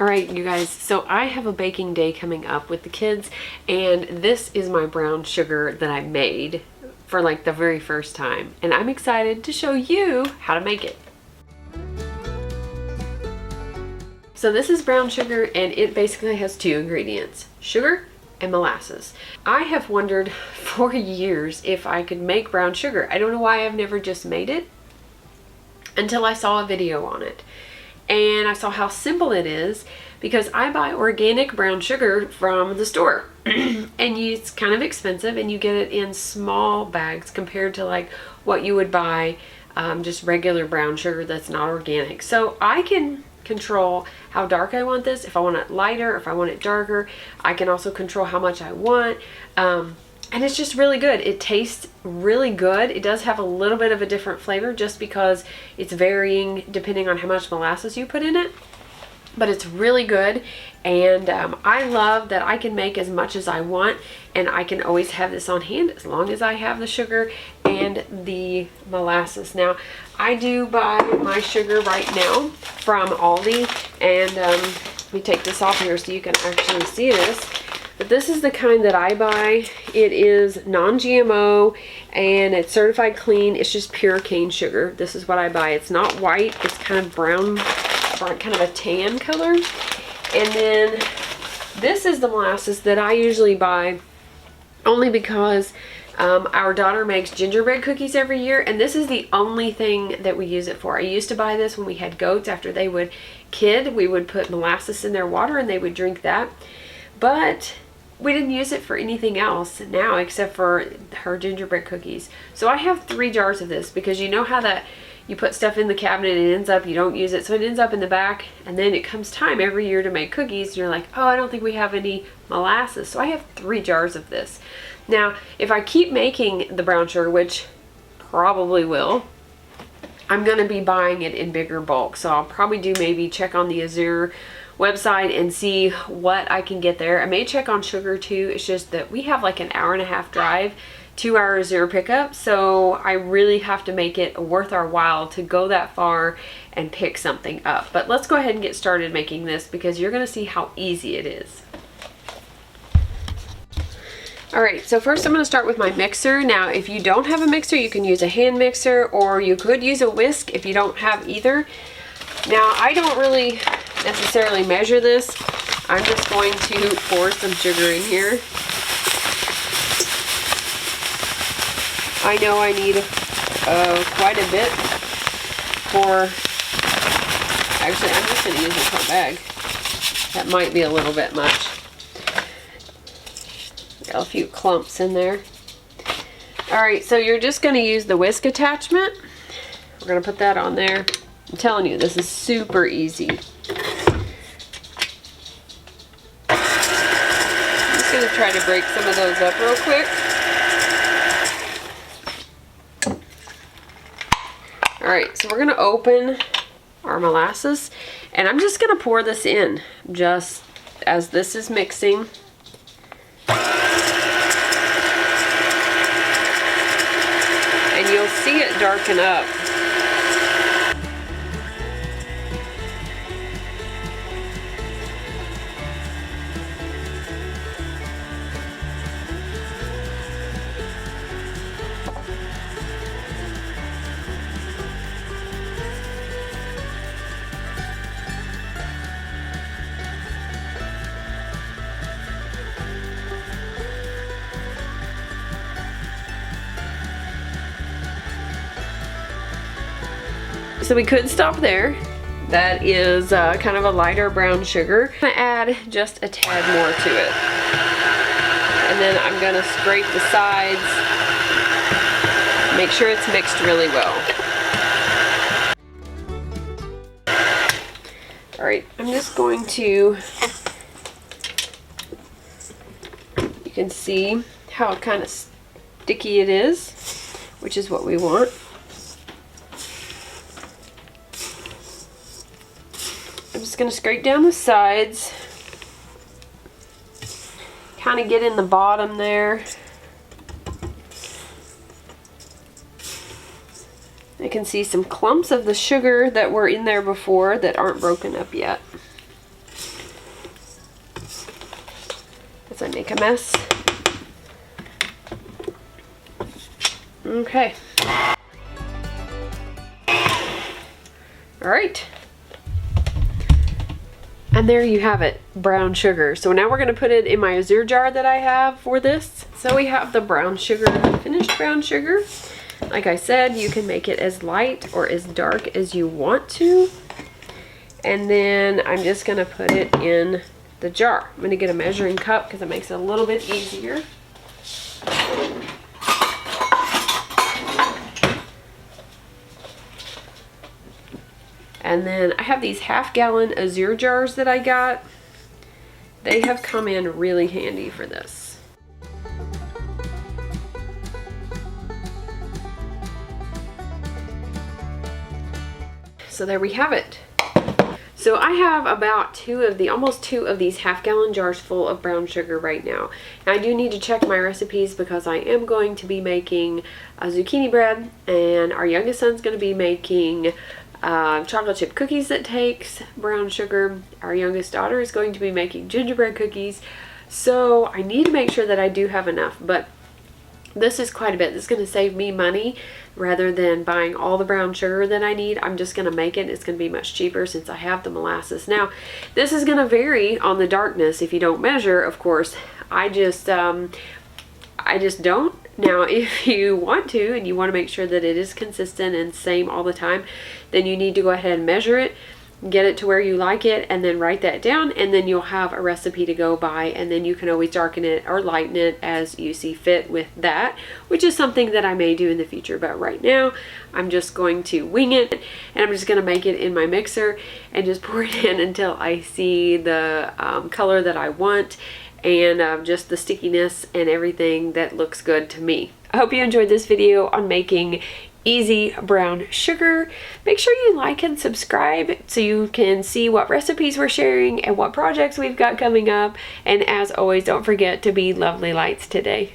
Alright, you guys, so I have a baking day coming up with the kids, and this is my brown sugar that I made for like the very first time, and I'm excited to show you how to make it. So this is brown sugar, and it basically has two ingredients, sugar and molasses. I have wondered for years if I could make brown sugar. I don't know why I've never just made it until I saw a video on it. And I saw how simple it is because I buy organic brown sugar from the store and it's kind of expensive, and you get it in small bags compared to like what you would buy just regular brown sugar that's not organic. So I can control how dark I want this, if I want it lighter, if I want it darker. I can also control how much I want. And it's just really good. It tastes really good. It does have a little bit of a different flavor just because it's varying depending on how much molasses you put in it. But it's really good, and I love that I can make as much as I want, and I can always have this on hand as long as I have the sugar and the molasses. Now, I do buy my sugar right now from Aldi, and let me take this off here so you can actually see this. But this is the kind that I buy. It is non-GMO and it's certified clean. It's just pure cane sugar. This is what I buy. It's not white. It's kind of brown, kind of a tan color. And then this is the molasses that I usually buy only because our daughter makes gingerbread cookies every year, and this is the only thing that we use it for. I used to buy this when we had goats. After they would kid, we would put molasses in their water and they would drink that. But we didn't use it for anything else now except for her gingerbread cookies. So I have 3 jars of this because you know how that you put stuff in the cabinet and it ends up, you don't use it, so it ends up in the back, and then it comes time every year to make cookies and you're like, oh, I don't think we have any molasses. So I have 3 jars of this. Now, if I keep making the brown sugar, which probably will, I'm going to be buying it in bigger bulk. So I'll probably do maybe check on the Azure website and see what I can get there. I may check on sugar too. It's just that we have like an hour-and-a-half drive, 2 hours zero pickup, so I really have to make it worth our while to go that far and pick something up. But let's go ahead and get started making this because you're going to see how easy it is. Alright, so first I'm going to start with my mixer. Now, if you don't have a mixer, you can use a hand mixer, or you could use a whisk if you don't have either. Now, I don't really necessarily measure this. I'm just going to pour some sugar in here. I know I need quite a bit for, actually I'm just going to use this whole bag. That might be a little bit much. Got a few clumps in there. Alright, so you're just going to use the whisk attachment. We're going to put that on there. I'm telling you, this is super easy. I'm just going to try to break some of those up real quick. Alright, so we're going to open our molasses, and I'm just going to pour this in just as this is mixing. And you'll see it darken up. So we could stop there. That is kind of a lighter brown sugar. I'm gonna add just a tad more to it. And then I'm gonna scrape the sides, make sure it's mixed really well. All right, I'm just going to, you can see how kind of sticky it is, which is what we want. I'm just going to scrape down the sides, kind of get in the bottom there. I can see some clumps of the sugar that were in there before that aren't broken up yet. I make a mess. Okay. All right. And there you have it, brown sugar. So now we're gonna put it in my azure jar that I have for this. So we have the brown sugar, finished brown sugar. Like I said, you can make it as light or as dark as you want to. And then I'm just gonna put it in the jar. I'm gonna get a measuring cup because it makes it a little bit easier. And then I have these 1/2 gallon azure jars that I got. They have come in really handy for this. So there we have it. So I have about almost two of these 1/2 gallon jars full of brown sugar right now. Now I do need to check my recipes because I am going to be making a zucchini bread, and our youngest son's going to be making chocolate chip cookies that takes brown sugar. Our youngest daughter is going to be making gingerbread cookies. So I need to make sure that I do have enough, but this is quite a bit. This is going to save me money rather than buying all the brown sugar that I need. I'm just going to make it. It's going to be much cheaper since I have the molasses. Now, this is going to vary on the darkness if you don't measure, of course. I just don't. Now, if you want to and you want to make sure that it is consistent and same all the time, then you need to go ahead and measure it, get it to where you like it, and then write that down, and then you'll have a recipe to go by, and then you can always darken it or lighten it as you see fit with that, which is something that I may do in the future. But right now, I'm just going to wing it, and I'm just going to make it in my mixer and just pour it in until I see the color that I want, and just the stickiness and everything that looks good to me. I hope you enjoyed this video on making easy brown sugar. Make sure you like and subscribe so you can see what recipes we're sharing and what projects we've got coming up. And as always, don't forget to be lovely lights today.